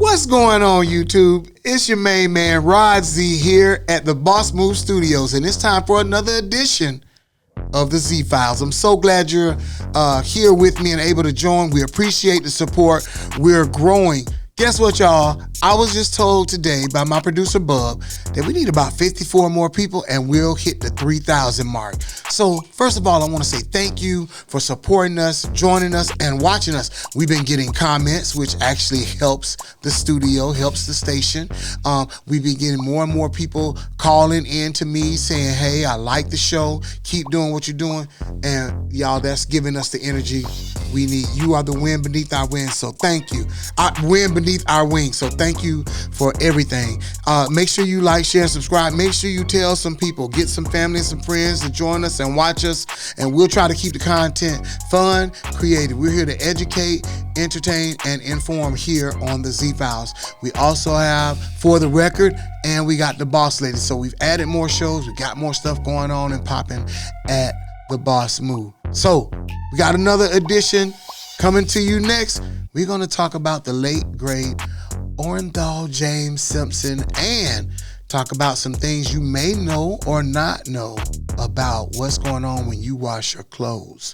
What's going on, YouTube? It's your main man, Rod Z, here at the Boss Move Studios, and it's time for another edition of the Z Files. I'm so glad you're here with me and able to join. We appreciate the support. We're growing. Guess what, y'all? I was just told today by my producer, Bub, that we need about 54 more people and we'll hit the 3,000 mark. So, first of all, I want to say thank you for supporting us, joining us, and watching us. We've been getting comments, which actually helps the studio, helps the station. We've been getting more and more people calling in to me saying, hey, I like the show. Keep doing what you're doing. And y'all, that's giving us the energy we need. You are the wind beneath our wings, so thank you. Wind beneath our wings, so thank you for everything. Make sure you like, share, and subscribe. Make sure you tell some people, get some family and some friends to join us and watch us, and we'll try to keep the content fun, creative. We're here to educate, entertain, and inform here on the Z Files. We also have For the Record, and we got the Boss Lady. So we've added more shows. We got more stuff going on and popping at the Boss Move. So we got another edition coming to you next. We're going to talk about the late, great Orenthal James Simpson and talk about some things you may know or not know about what's going on when you wash your clothes.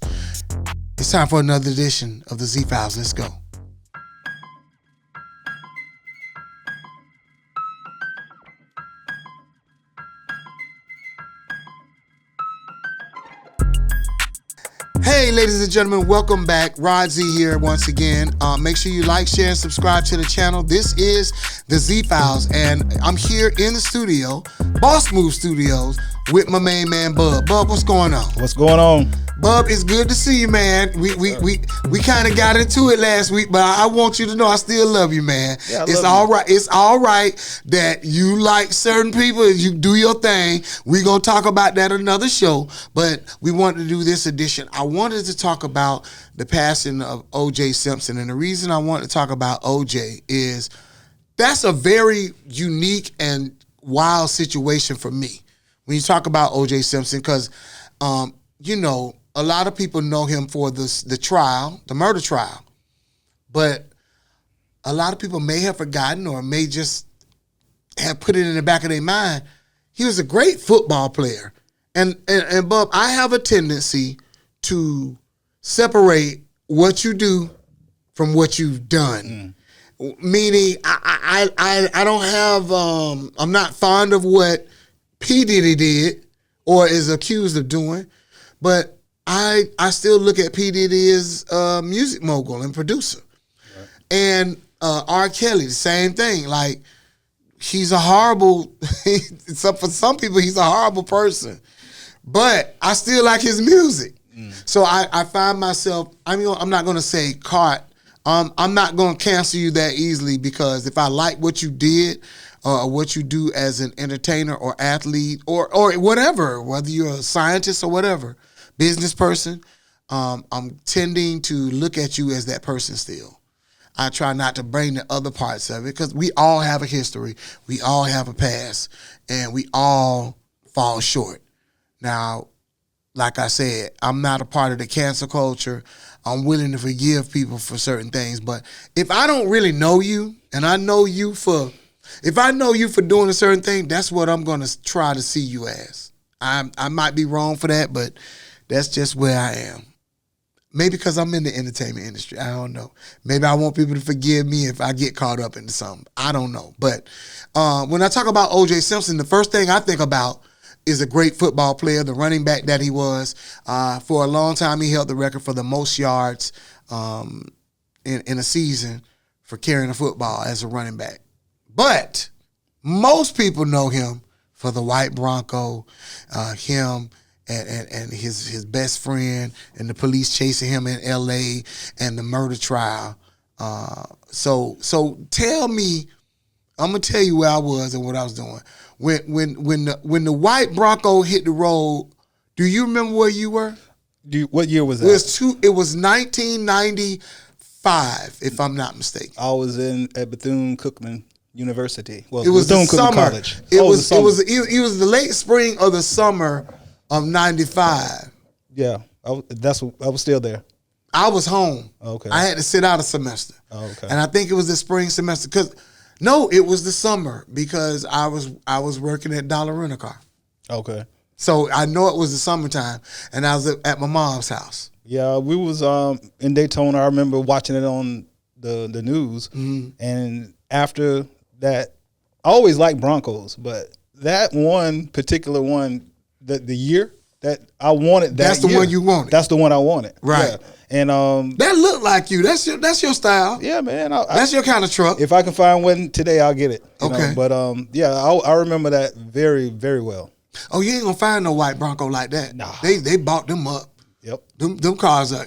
It's time for another edition of the Z Files. Let's go. Hey, ladies and gentlemen, welcome back. Rod Z here once again. Make sure you like, share, and subscribe to the channel. This is the Z Files, and I'm here in the studio, Boss Move Studios, with my main man, Bub. Bub, what's going on? What's going on? Bub, it's good to see you, man. We kind of got into it last week, but I want you to know I still love you, man. Yeah, it's all right. It's all right that you like certain people. You do your thing. We're going to talk about that another show, but we wanted to do this edition. I wanted to talk about the passing of OJ Simpson, and the reason I want to talk about OJ is that's a very unique and wild situation for me when you talk about OJ Simpson, because you know, a lot of people know him for the trial, the murder trial, but a lot of people may have forgotten or may just have put it in the back of their mind. He was a great football player, and Bub, I have a tendency to separate what you do from what you've done. Meaning, I don't have I'm not fond of what P. Diddy did or is accused of doing, but I still look at P. Diddy as a music mogul and producer. Right. And R. Kelly, the same thing. Like, he's a horrible, for some people, he's a horrible person. But I still like his music. So I find myself, I'm not going to say caught. I'm not going to cancel you that easily, because if I like what you did, or what you do as an entertainer or athlete or whatever, whether you're a scientist or whatever, business person, I'm tending to look at you as that person still. I try not to bring the other parts of it, because we all have a history, we all have a past, and we all fall short. Now, like I said, I'm not a part of the cancel culture. I'm willing to forgive people for certain things, but if I don't really know you, and I know you for doing a certain thing, that's what I'm going to try to see you as. I might be wrong for that, but that's just where I am. Maybe because I'm in the entertainment industry. I don't know. Maybe I want people to forgive me if I get caught up into something. I don't know. But when I talk about OJ Simpson, the first thing I think about is a great football player, the running back that he was. For a long time, he held the record for the most yards in a season for carrying a football as a running back. But most people know him for the white Bronco, him and his best friend and the police chasing him in L.A. and the murder trial. So tell me, I'm gonna tell you where I was and what I was doing when the white Bronco hit the road. Do you remember where you were? What year was that? It was 1995, if I'm not mistaken. I was at Bethune-Cookman University. Well, it was the summer. College. It was the late spring or the summer of 95. Yeah, I was still there. I was home. Okay. I had to sit out a semester. Okay. And I think it was the spring semester. No, it was the summer because I was working at Dollar Rent-A-Car. Okay. So I know it was the summertime, and I was at my mom's house. Yeah, we was in Daytona. I remember watching it on the news, and after that, I always liked Broncos, but that one particular one, the year that I wanted, That's the one you wanted. That's the one I wanted, right? Yeah. And that looked like you. That's your style. Yeah, man. That's your kind of truck. If I can find one today, I'll get it. Okay. But yeah, I remember that very, very well. Oh, you ain't gonna find no white Bronco like that. Nah. They bought them up. Yep. Them cars are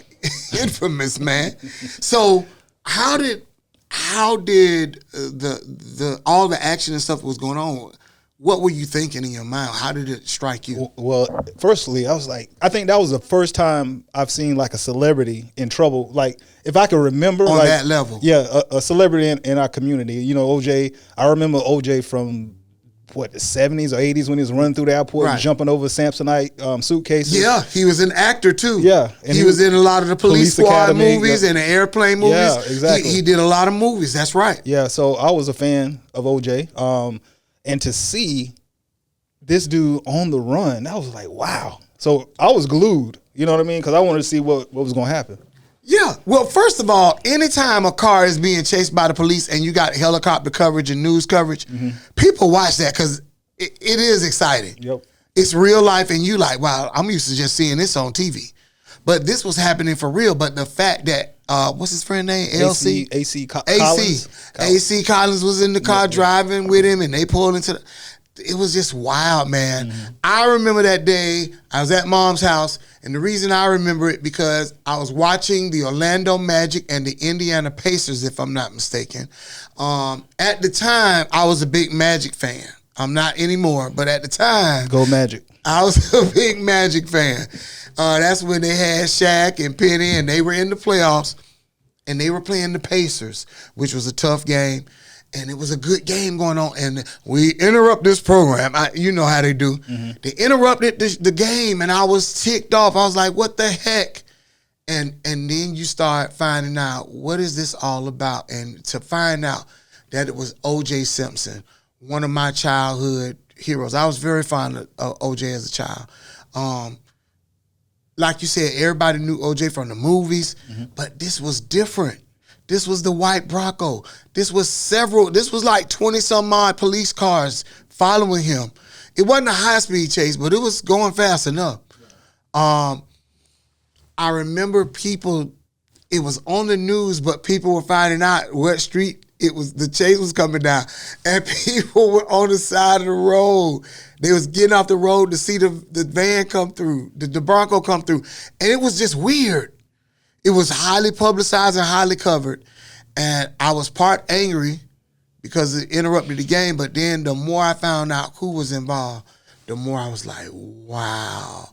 infamous, man. So how did the all the action and stuff that was going on? What were you thinking in your mind? How did it strike you? Well, firstly, I was like, I think that was the first time I've seen like a celebrity in trouble. Like, if I can remember, On like, that level. Yeah, a celebrity in our community. You know, OJ. I remember OJ from the 70s or 80s when he was running through the airport and jumping over Samsonite suitcases. Yeah, he was an actor too. Yeah, and he was in a lot of the police squad Academy, movies and the airplane movies. Yeah, exactly. He did a lot of movies. That's right. Yeah, so I was a fan of OJ. And to see this dude on the run, I was like, wow. So I was glued, you know what I mean? Because I wanted to see what was going to happen. Yeah. Well, first of all, anytime a car is being chased by the police and you got helicopter coverage and news coverage, people watch that because it is exciting. Yep. It's real life, and you like, wow, I'm used to just seeing this on TV. But this was happening for real. But the fact that, what's his friend name? LC? AC Collins. AC Collins was in the car driving with him, and they pulled into the... It was just wild, man. I remember that day, I was at Mom's house, and the reason I remember it because I was watching the Orlando Magic and the Indiana Pacers, if I'm not mistaken. At the time, I was a big Magic fan. I'm not anymore, but at the time... Go Magic. I was a big Magic fan. That's when they had Shaq and Penny, and they were in the playoffs, and they were playing the Pacers, which was a tough game. And it was a good game going on. And we interrupt this program. You know how they do. They interrupted the game, and I was ticked off. I was like, what the heck? And then you start finding out, what is this all about? And to find out that it was OJ Simpson, one of my childhood heroes. I was very fond of OJ as a child. Like you said, everybody knew OJ from the movies, but this was different. This was the white Bronco. This was like 20-some odd police cars following him. It wasn't a high-speed chase, but it was going fast enough. I remember people, it was on the news, but people were finding out what street the chase was coming down. And people were on the side of the road. They was getting off the road to see the van come through, the Bronco come through. And it was just weird. It was highly publicized and highly covered. And I was part angry because it interrupted the game. But then the more I found out who was involved, the more I was like, wow.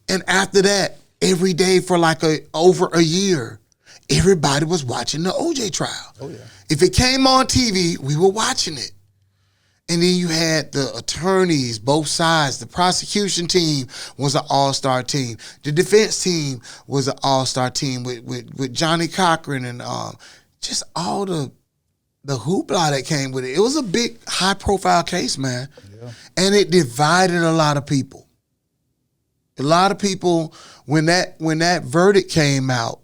And after that, every day for like over a year, everybody was watching the OJ trial. Oh, yeah. If it came on TV, we were watching it. And then you had the attorneys, both sides. The prosecution team was an all-star team. The defense team was an all-star team with Johnny Cochran and just all the hoopla that came with it. It was a big, high-profile case, man. Yeah. And it divided a lot of people. A lot of people, when that verdict came out,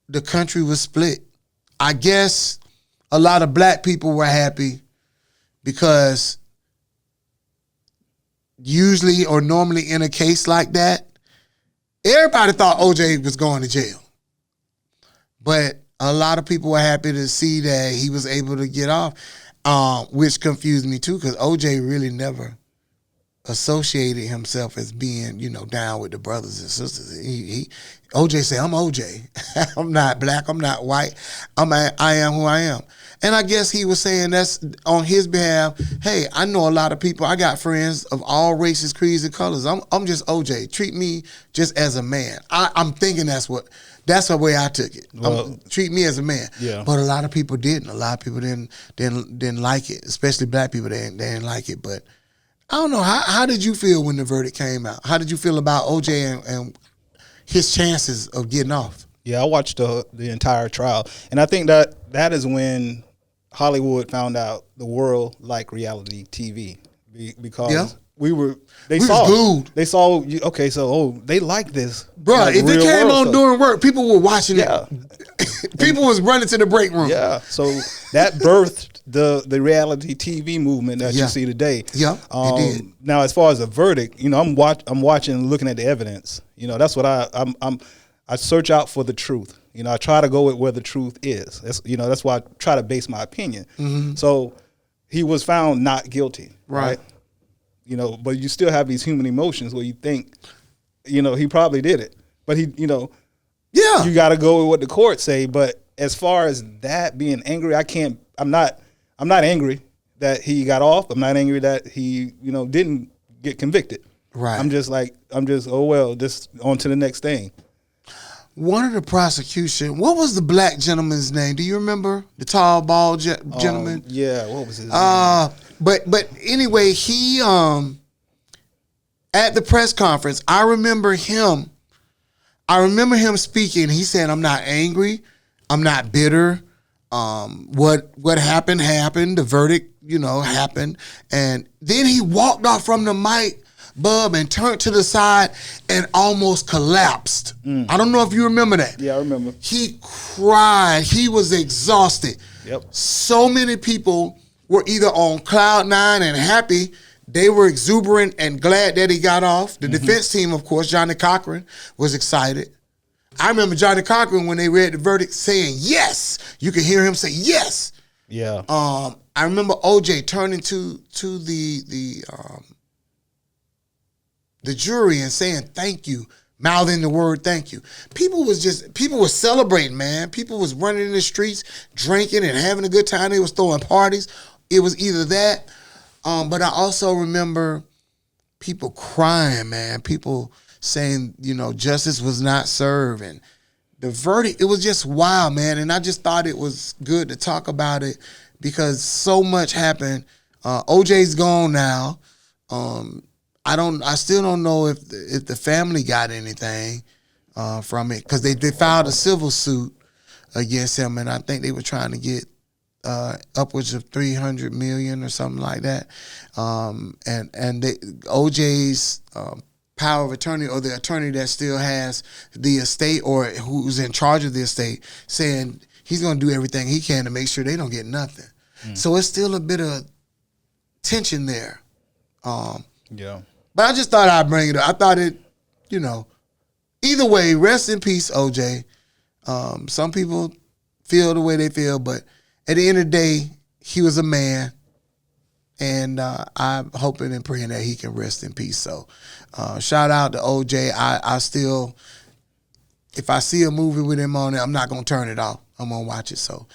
the country was split. I guess a lot of black people were happy because usually or normally in a case like that, everybody thought OJ was going to jail. But a lot of people were happy to see that he was able to get off, which confused me too because OJ really never associated himself as being, down with the brothers and sisters. OJ said, I'm OJ. I'm not black. I'm not white. I am who I am. And I guess he was saying that's on his behalf. Hey, I know a lot of people. I got friends of all races, creeds, and colors. I'm just OJ. Treat me just as a man. I'm thinking that's the way I took it. Well, treat me as a man. Yeah. But a lot of people didn't. A lot of people didn't like it, especially black people. They didn't like it. But I don't know. How did you feel when the verdict came out? How did you feel about OJ and his chances of getting off. Yeah, I watched the entire trial, and I think that is when Hollywood found out the world liked reality TV because they saw okay, so they like this, bro. like if it came on stuff. During work, people were watching it. People was running to the break room. Yeah, so that birthed the reality TV movement that you see today. Yeah, it did. Now, as far as the verdict, I'm watching and looking at the evidence. That's what I search out for the truth. I try to go with where the truth is. That's why I try to base my opinion. Mm-hmm. So he was found not guilty, right? But you still have these human emotions where you think, he probably did it, but you got to go with what the courts say. But as far as that being angry, I'm not angry that he got off. I'm not angry that he, didn't get convicted. Right. I'm just oh well, just on to the next thing. One of the prosecution, what was the black gentleman's name? Do you remember? The tall, bald gentleman? Yeah, what was his name? But anyway, he at the press conference, I remember him speaking. He said, "I'm not angry. I'm not bitter. What happened. The verdict, happened." And then he walked off from the mic, Bub, and turned to the side and almost collapsed. I don't know if you remember that. Yeah, I remember. He cried. He was exhausted. Yep. So many people were either on cloud nine and happy. They were exuberant and glad that he got off. The defense team, of course, Johnny Cochran, was excited. I remember Johnny Cochran, when they read the verdict, saying yes. You could hear him say yes. Yeah. I remember OJ turning to the jury and saying thank you, mouthing the word thank you. People were celebrating, man. People was running in the streets, drinking and having a good time. They was throwing parties. It was either that, but I also remember people crying, man. People saying, justice was not served. And the verdict, it was just wild, man. And I just thought it was good to talk about it because so much happened. OJ's gone now. I still don't know if the family got anything from it because they filed a civil suit against him, and I think they were trying to get upwards of $300 million or something like that. And OJ's power of attorney, or the attorney that still has the estate or who's in charge of the estate, saying he's going to do everything he can to make sure they don't get nothing. So it's still a bit of tension there. Yeah. But I just thought I'd bring it up. I thought it, either way, rest in peace, OJ. Some people feel the way they feel, but at the end of the day, he was a man, and I'm hoping and praying that he can rest in peace. So shout out to OJ. I still, if I see a movie with him on it, I'm not going to turn it off. I'm going to watch it. So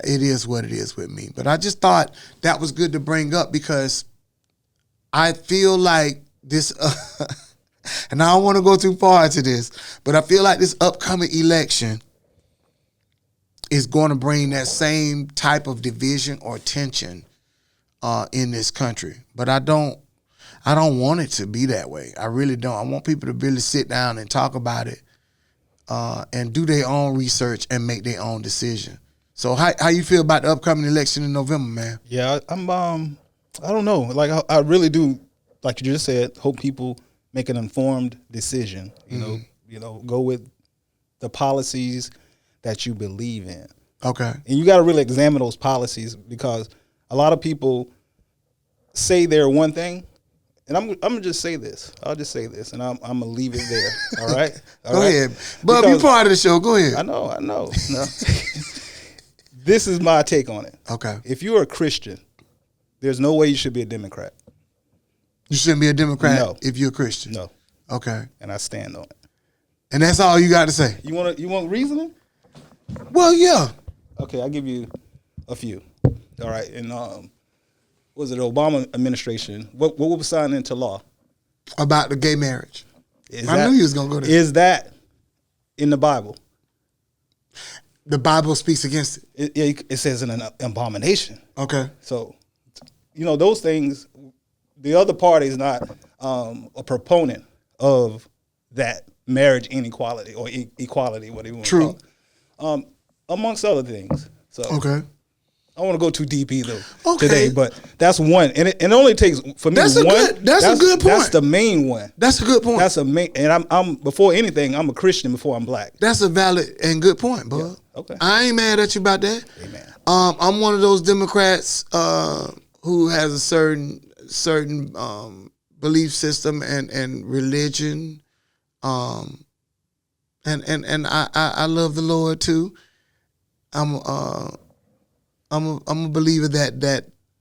it is what it is with me. But I just thought that was good to bring up because I feel like this, and I don't want to go too far into this, but I feel like this upcoming election is going to bring that same type of division or tension in this country. But I don't want it to be that way. I really don't. I want people to really sit down and talk about it and do their own research and make their own decision. So how you feel about the upcoming election in November, man? Yeah, I don't know. Like I really do, like you just said, hope people make an informed decision. Go with the policies that you believe in. Okay. And you got to really examine those policies because a lot of people say they're one thing, and I'm gonna just say this. I'll just say this, and I'm gonna leave it there. All right. Go ahead, Bub. You part of the show. Go ahead. I know. No. This is my take on it. Okay. If you're a Christian, there's no way you should be a Democrat. You shouldn't be a Democrat No. if you're a Christian. No. Okay. And I stand on it. And that's all you got to say. You want reasoning? Well, yeah. Okay, I'll give you a few. All right. And was it the Obama administration? What was signed into law? About the gay marriage. I knew you was going to go there. Is that in the Bible? The Bible speaks against it. It says an abomination. Okay. So, those things, the other party is not a proponent of that marriage inequality or equality, what do you want to call it. Amongst other things. So Okay. I don't want to go too deep either Okay. today, but that's one, and it only takes for me. That's a good point. That's the main one. That's a good point. That's a main, and I'm before anything, I'm a Christian before I'm black. That's a valid and good point, bud. Yeah. Okay. I ain't mad at you about that. Amen. I'm one of those Democrats who has a certain belief system and religion, and I love the Lord too. I'm a believer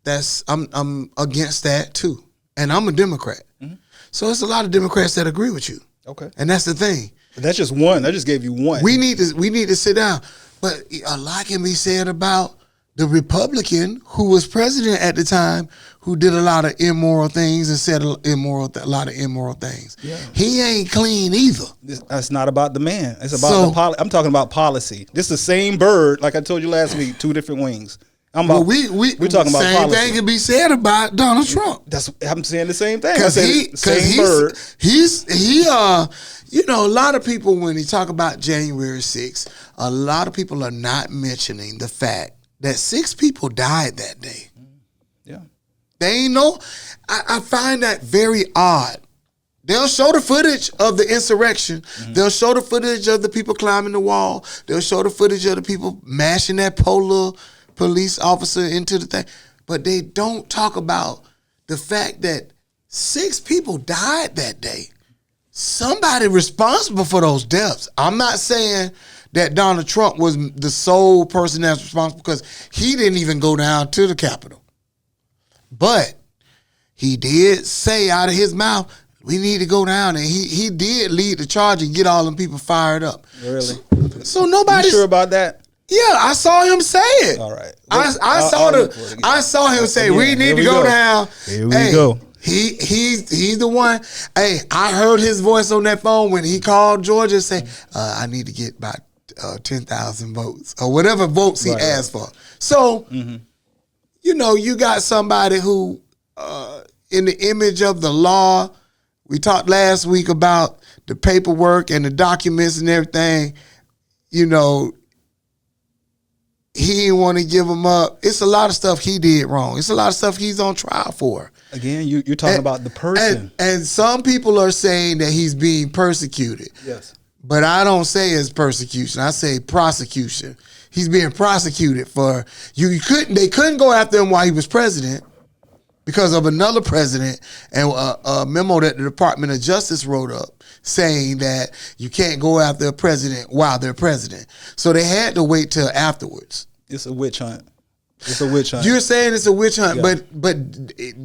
that's I'm against that too, and I'm a Democrat. Mm-hmm. So it's a lot of Democrats that agree with you. Okay, and that's the thing. But that's just one. I just gave you one. We need to sit down, but a lot can be said about the Republican who was president at the time, who did a lot of immoral things and said a lot of immoral things. Yeah. He ain't clean either. That's not about the man. It's about I'm talking about policy. This is the same bird, like I told you last week, two different wings. We're talking about same policy. thing can be said about Donald Trump. I'm saying the same thing. Because a lot of people, when they talk about January 6th, a lot of people are not mentioning the fact that 6 people died that day. Yeah. They ain't know. I find that very odd. They'll show the footage of the insurrection. Mm-hmm. They'll show the footage of the people climbing the wall. They'll show the footage of the people mashing that polar police officer into the thing. But they don't talk about the fact that 6 people died that day. Somebody responsible for those deaths. I'm not saying that Donald Trump was the sole person that's responsible, because he didn't even go down to the Capitol. But he did say out of his mouth, we need to go down, and he did lead the charge and get all them people fired up. Really? So nobody's... You sure about that? Yeah, I saw him say it. All right. I saw him say, we need to go down. Here we go. He's the one. Hey, I heard his voice on that phone when he called Georgia and say, I need to get about 10,000 votes or whatever votes he asked for. So, you got somebody who, in the image of the law, we talked last week about the paperwork and the documents and everything, he didn't want to give them up. It's a lot of stuff he did wrong. It's a lot of stuff he's on trial for. Again, you're talking about the person. And some people are saying that he's being persecuted. Yes. But I don't say it's persecution. I say prosecution. He's being prosecuted for they couldn't go after him while he was president because of another president and a memo that the Department of Justice wrote up saying that you can't go after a president while they're president. So they had to wait till afterwards. It's a witch hunt. It's a witch hunt. You're saying it's a witch hunt, yeah. But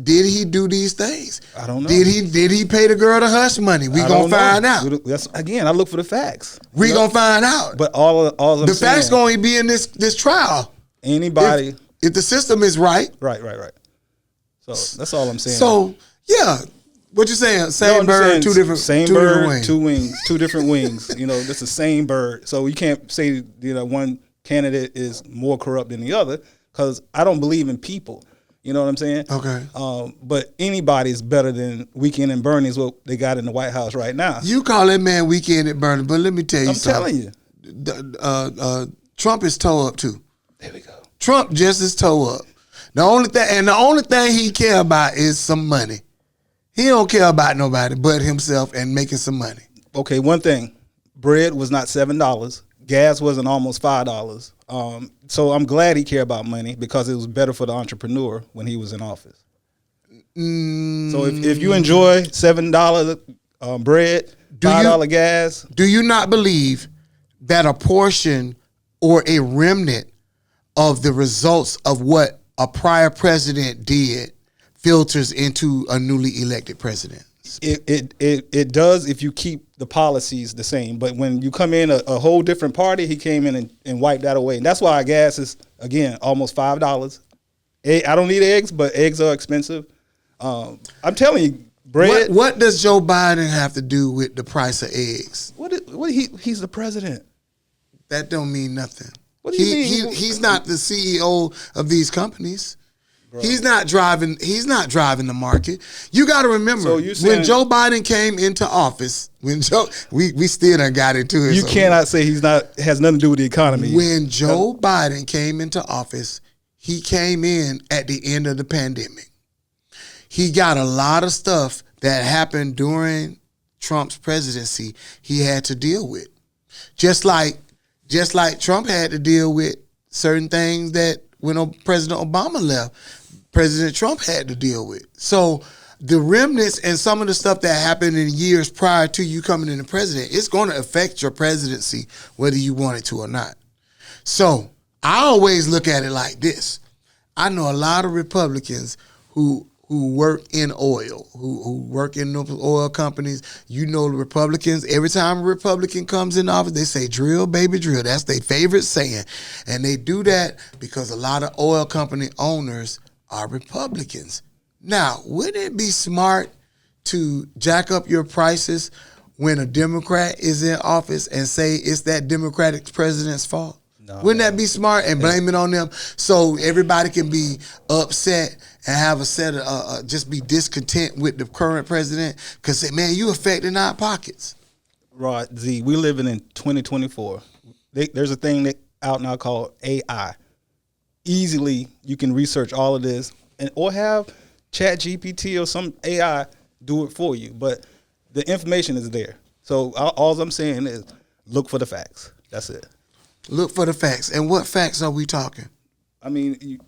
did he do these things? I don't know. Did he pay the girl the hush money? We gonna find out. Again, I look for the facts. We gonna find out. But all the facts gonna be in this trial. Anybody, if the system is right. Right. So that's all I'm saying. So yeah, what you saying? Same bird, two different wings. Two different wings. That's the same bird. So you can't say one candidate is more corrupt than the other, because I don't believe in people. You know what I'm saying? Okay. But anybody's better than Weekend and Bernie is what they got in the White House right now. You call that man Weekend and Bernie, but let me tell you something. I'm telling you. Trump is toe up too. There we go. Trump just is toe up. The only thing he care about is some money. He don't care about nobody but himself and making some money. Okay, one thing. Bread was not $7. Gas wasn't almost $5. So I'm glad he cared about money, because it was better for the entrepreneur when he was in office. So if you enjoy $7 bread, $5 gas. Do you not believe that a portion or a remnant of the results of what a prior president did filters into a newly elected president? It does if you keep the policies the same. But when you come in a whole different party, he came in and wiped that away. And that's why gas is, again, almost $5. I don't need eggs, but eggs are expensive. I'm telling you, bread. What does Joe Biden have to do with the price of eggs? He's the president. That don't mean nothing. What do you mean? He's not the CEO of these companies. Bro. He's not driving the market. You got to remember, So you saying, when Joe Biden came into office, we still done got into it. You cannot say has nothing to do with the economy. When Joe Biden came into office, he came in at the end of the pandemic. He got a lot of stuff that happened during Trump's presidency he had to deal with. Just like Trump had to deal with certain things that when President Obama left, President Trump had to deal with. So the remnants and some of the stuff that happened in years prior to you coming in the president, it's going to affect your presidency whether you want it to or not. So I always look at it like this. I know a lot of Republicans who work in oil, who work in oil companies. You know, the Republicans, every time a Republican comes in office, they say, drill, baby, drill. That's their favorite saying. And they do that because a lot of oil company owners are Republicans. Now, wouldn't it be smart to jack up your prices when a Democrat is in office and say it's that Democratic president's fault? No. Wouldn't that be smart and blame it on them so everybody can be upset and have a set of just be discontent with the current president? Because say, man, you affecting our pockets. Rod Z, we living in 2024. There's a thing out now called AI. Easily, you can research all of this or have Chat GPT or some AI do it for you. But the information is there. So all I'm saying is look for the facts. That's it. Look for the facts. And what facts are we talking? I mean,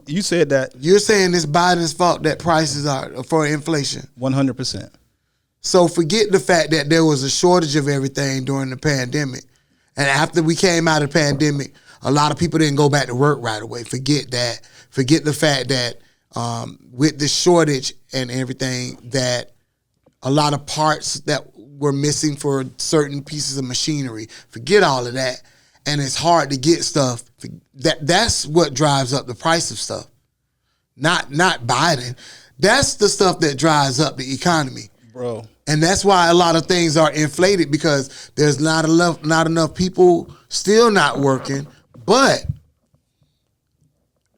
you said that. You're saying it's Biden's fault that prices are for inflation. 100%. So forget the fact that there was a shortage of everything during the pandemic. And after we came out of the pandemic, a lot of people didn't go back to work right away. Forget that. Forget the fact that with the shortage and everything, that a lot of parts that were missing for certain pieces of machinery. Forget all of that. And it's hard to get stuff. That's what drives up the price of stuff. Not Biden. That's the stuff that drives up the economy. Bro. And that's why a lot of things are inflated, because there's not enough people still not working, but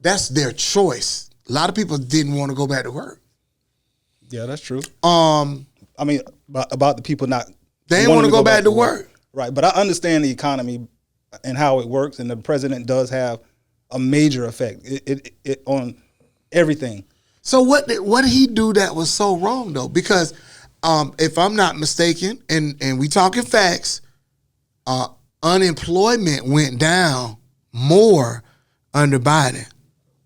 that's their choice. A lot of people didn't want to go back to work. Yeah, that's true. I mean, about the people not. They didn't want to go back to work. Right, but I understand the economy and how it works, and the president does have a major effect it on everything. So what did he do that was so wrong though? Because if I'm not mistaken, and we talking facts, unemployment went down more under Biden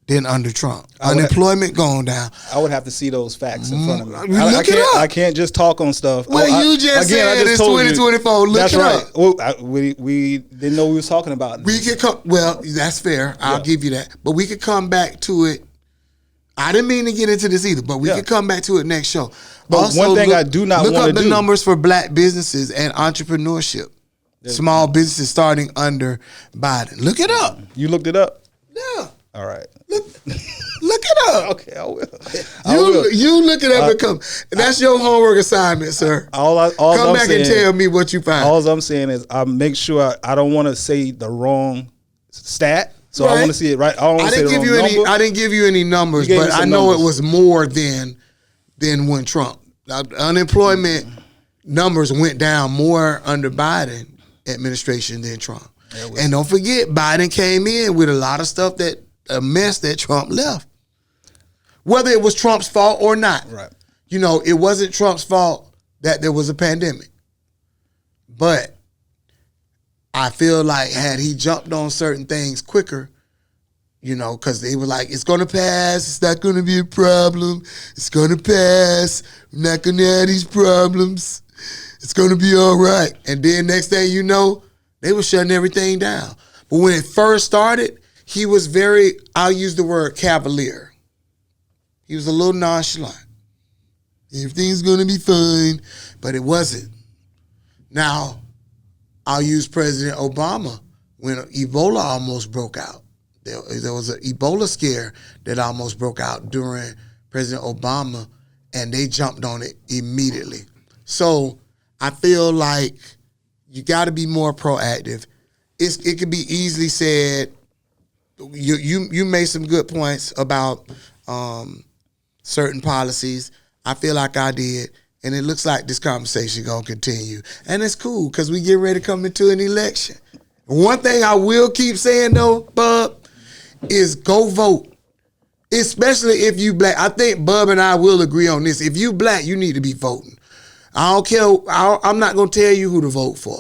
than under Trump. Unemployment going down. I would have to see those facts in front of me. I can't just talk on stuff. Well, you just said it's 2024. Look that's it right. up. Well, we didn't know we was talking about this. We could come. Well, that's fair. I'll give you that. But we could come back to it. I didn't mean to get into this either, but we could come back to it next show. But also, one thing I do not want to do. Look up the numbers for black businesses and entrepreneurship. Small businesses starting under Biden. Look it up. You looked it up? Yeah. All right. Look it up. Okay, I will. You look it up and come. That's your homework assignment, sir. Come back and tell me what you find. All I'm saying is I make sure I don't want to say the wrong stat. So I want to see it right. I didn't give you any numbers, but I know it was more than when Trump. Unemployment numbers went down more under Biden administration than Trump. And don't forget, Biden came in with a lot of stuff a mess that Trump left. Whether it was Trump's fault or not. Right. You know, it wasn't Trump's fault that there was a pandemic. But I feel like had he jumped on certain things quicker, you know, because they were like, it's going to pass. It's not going to be a problem. It's going to pass. We're not going to have these problems. It's going to be all right. And then next thing you know, they were shutting everything down. But when it first started, he was very, I'll use the word cavalier. He was a little nonchalant. Everything's going to be fine, but it wasn't. Now, I'll use President Obama when Ebola almost broke out. There was an Ebola scare that almost broke out during President Obama, and they jumped on it immediately. So I feel like you got to be more proactive. It could be easily said. You made some good points about certain policies. I feel like I did. And it looks like this conversation going to continue. And it's cool because we get ready to come into an election. One thing I will keep saying, though, Bub, is go vote. Especially if you black. I think Bub and I will agree on this. If you black, you need to be voting. I don't care. I'm not going to tell you who to vote for.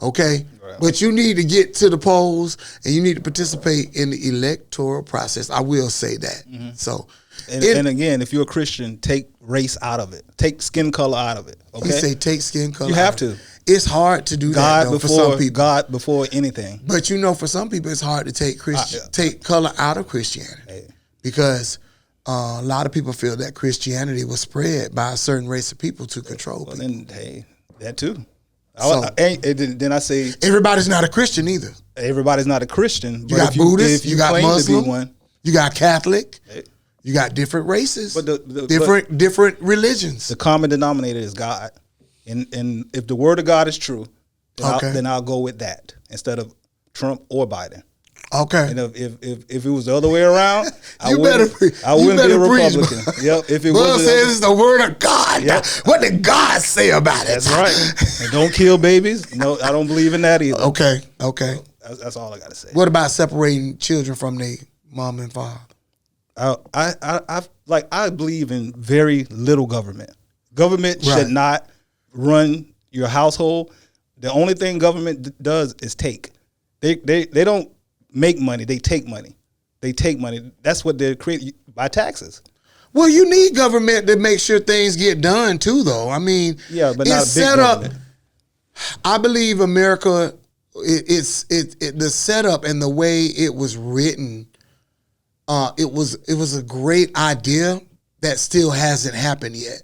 Okay? Right. But you need to get to the polls and you need to participate in the electoral process. I will say that. Mm-hmm. So, and again, if you're a Christian, take race out of it. Take skin color out of it. Okay? You say take skin color. You have to. It's hard to do that though, for some people. God before anything. But for some people, it's hard to take color out of Christianity because a lot of people feel that Christianity was spread by a certain race of people to control people. Then, that too. Then I say everybody's not a Christian either. Everybody's not a Christian. But you got Buddhist, you got Muslim, to be one, you got Catholic, you got different races, but different religions. The common denominator is God, and if the word of God is true, then I'll go with that instead of Trump or Biden. Okay. And if it was the other way around, I wouldn't be a Republican. Yep. If it was says it's the word of God. Yep. What did God say about it? That's right. And don't kill babies. No, I don't believe in that either. Okay. So that's all I got to say. What about separating children from their mom and father? I believe in very little government. Government should not run your household. The only thing government does is take. They don't make money. They take money. That's what they're creating by taxes. Well, you need government to make sure things get done too, though. I mean, yeah, but not a big government. I believe America. The setup and the way it was written. It was a great idea that still hasn't happened yet.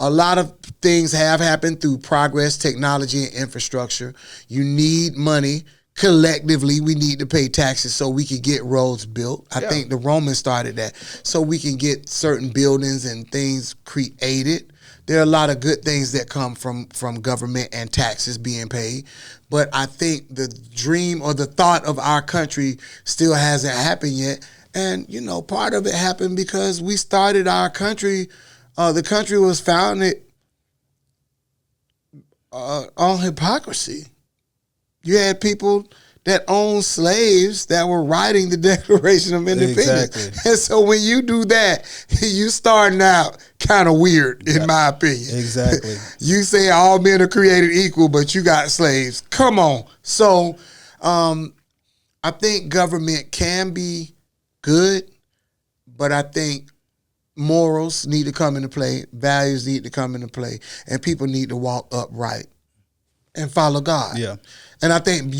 A lot of things have happened through progress, technology, and infrastructure. You need money. Collectively, we need to pay taxes so we can get roads built. I think the Romans started that. So we can get certain buildings and things created. There are a lot of good things that come from government and taxes being paid. But I think the dream or the thought of our country still hasn't happened yet. And, part of it happened because we started our country. The country was founded on hypocrisy. You had people that owned slaves that were writing the Declaration of Independence. Exactly. And so when you do that, you starting out kind of weird, in my opinion. Exactly. You say all men are created equal, but you got slaves. Come on. So I think government can be good, but I think morals need to come into play, values need to come into play, and people need to walk upright and follow God. Yeah. And I think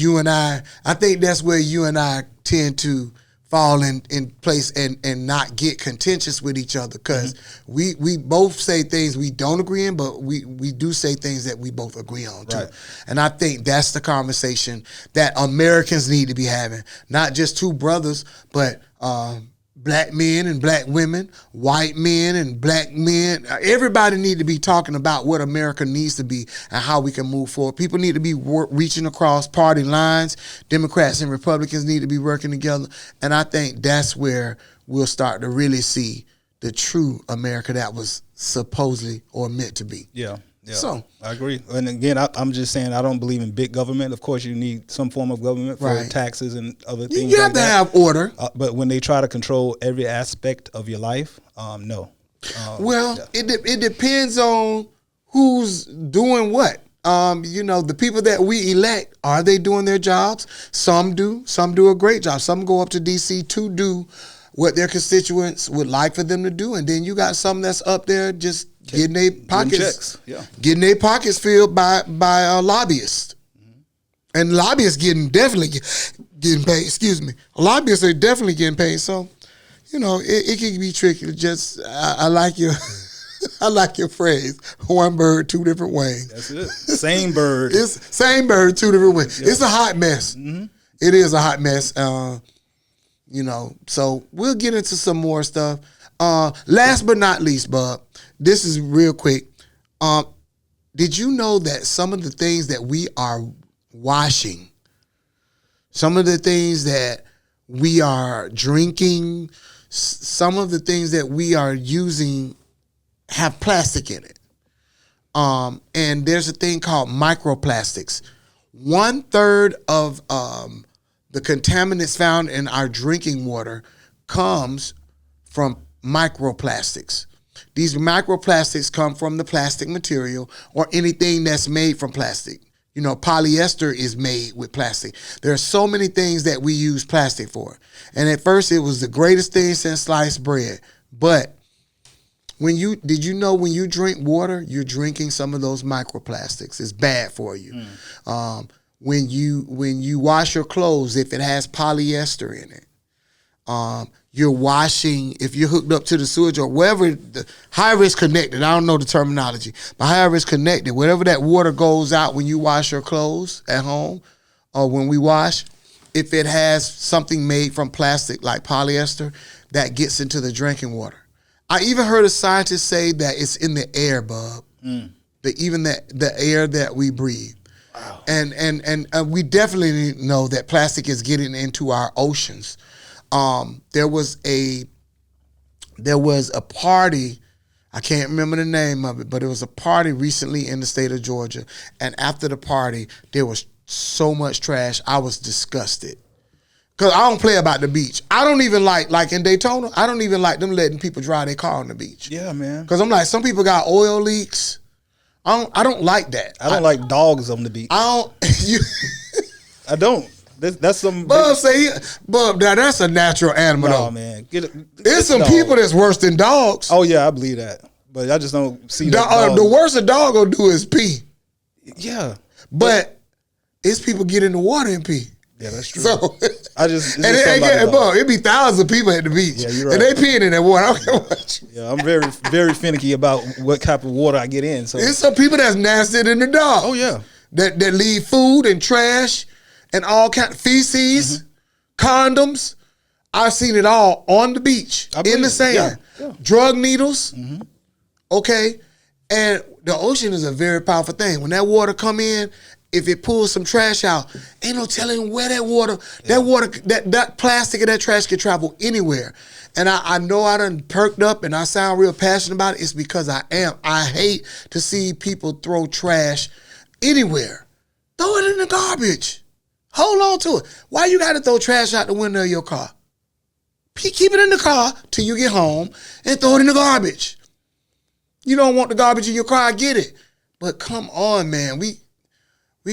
I think that's where you and I tend to fall in place and not get contentious with each other because we both say things we don't agree in, but we do say things that we both agree on too. Right. And I think that's the conversation that Americans need to be having, not just two brothers, but black men and black women, white men and black men. Everybody need to be talking about what America needs to be and how we can move forward. People need to be reaching across party lines. Democrats and Republicans need to be working together. And I think that's where we'll start to really see the true America that was supposedly or meant to be. Yeah. Yeah, so I agree. And again, I'm just saying I don't believe in big government. Of course, you need some form of government for taxes and other things. You have to have order. But when they try to control every aspect of your life, no. It depends on who's doing what. The people that we elect, are they doing their jobs? Some do. Some do a great job. Some go up to D.C. to do what their constituents would like for them to do. And then you got some that's up there just getting their pockets, getting their pockets filled by lobbyists, and lobbyists definitely getting paid. Excuse me, lobbyists are definitely getting paid. So, it can be tricky. Just I like your I like your phrase. One bird, two different wings. That's it. Same bird. It's same bird, two different wings. Yep. It's a hot mess. Mm-hmm. It is a hot mess. So we'll get into some more stuff. Last but not least, Bub, this is real quick. Did you know that some of the things that we are washing, some of the things that we are drinking, some of the things that we are using have plastic in it. And there's a thing called microplastics. 1/3 of the contaminants found in our drinking water comes from microplastics. These microplastics come from the plastic material or anything that's made from plastic. You know, polyester is made with plastic. There are so many things that we use plastic for. And at first it was the greatest thing since sliced bread. But did you know when you drink water, you're drinking some of those microplastics? It's bad for you. When you wash your clothes, if it has polyester in it, you're washing, if you're hooked up to the sewage or wherever, however it's connected, I don't know the terminology, but however it's connected, whatever that water goes out when you wash your clothes at home or when we wash, if it has something made from plastic like polyester, that gets into the drinking water. I even heard a scientist say that it's in the air, bub. The air that we breathe. Wow. And we definitely know that plastic is getting into our oceans. There was a party, I can't remember the name of it, but it was a party recently in the state of Georgia. And after the party, there was so much trash. I was disgusted. Because I don't play about the beach. I don't even like in Daytona, I don't even like them letting people drive their car on the beach. Yeah, man. Because I'm like, some people got oil leaks. I don't like that. I don't like dogs on the beach. I don't. That's some. Bub now that's a natural animal. No, though. Man. There's some people that's worse than dogs. Oh yeah, I believe that. But I just don't see that. The worst a dog will do is pee. Yeah. But it's people get in the water and pee. Yeah, that's true. So it be thousands of people at the beach. Yeah, you're right. And they peeing in that water. I don't care what you. Yeah, I'm very, very finicky about what type of water I get in. So there's some people that's nastier than the dog. Oh yeah. That leave food and trash and all kind of feces, condoms. I've seen it all on the beach, in the sand. Yeah. Drug needles. Okay. And the ocean is a very powerful thing. When that water come in, if it pulls some trash out, ain't no telling where that plastic and that trash can travel anywhere. And I know I done perked up and I sound real passionate about it. It's because I am. I hate to see people throw trash anywhere. Throw it in the garbage. Hold on to it. Why you got to throw trash out the window of your car? Keep it in the car till you get home and throw it in the garbage. You don't want the garbage in your car, I get it. But come on, man. We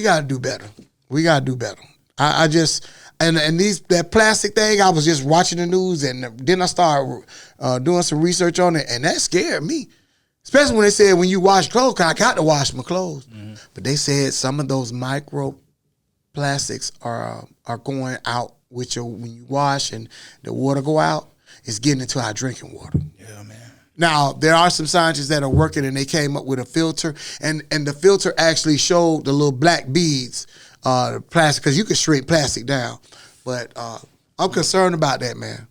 got to do better. We got to do better. I just, that plastic thing, I was just watching the news and then I started doing some research on it and that scared me. Especially when they said when you wash clothes, 'cause I got to wash my clothes. But they said some of those microplastics are going out with when you wash and the water go out, it's getting into our drinking water. Yeah, man. Now, there are some scientists that are working and they came up with a filter and the filter actually showed the little black beads, the plastic, because you can shrink plastic down. But I'm concerned about that, man. Yep,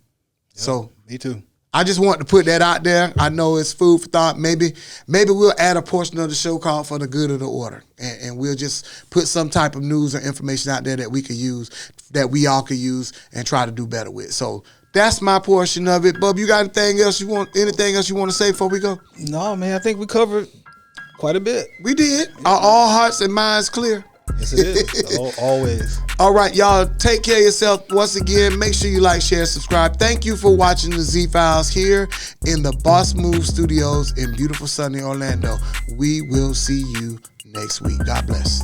so me too. I just want to put that out there. I know it's food for thought. Maybe we'll add a portion of the show called For the Good of the Order. And we'll just put some type of news or information out there that we could use, that we all could use and try to do better with. So that's my portion of it. Bub, you got anything else you want to say before we go? No, man. I think we covered quite a bit. We did. Are all hearts and minds clear? Yes, it is. Always. All right, y'all. Take care of yourself. Once again, make sure you like, share, subscribe. Thank you for watching the Z-Files here in the Boss Move Studios in beautiful sunny Orlando. We will see you next week. God bless.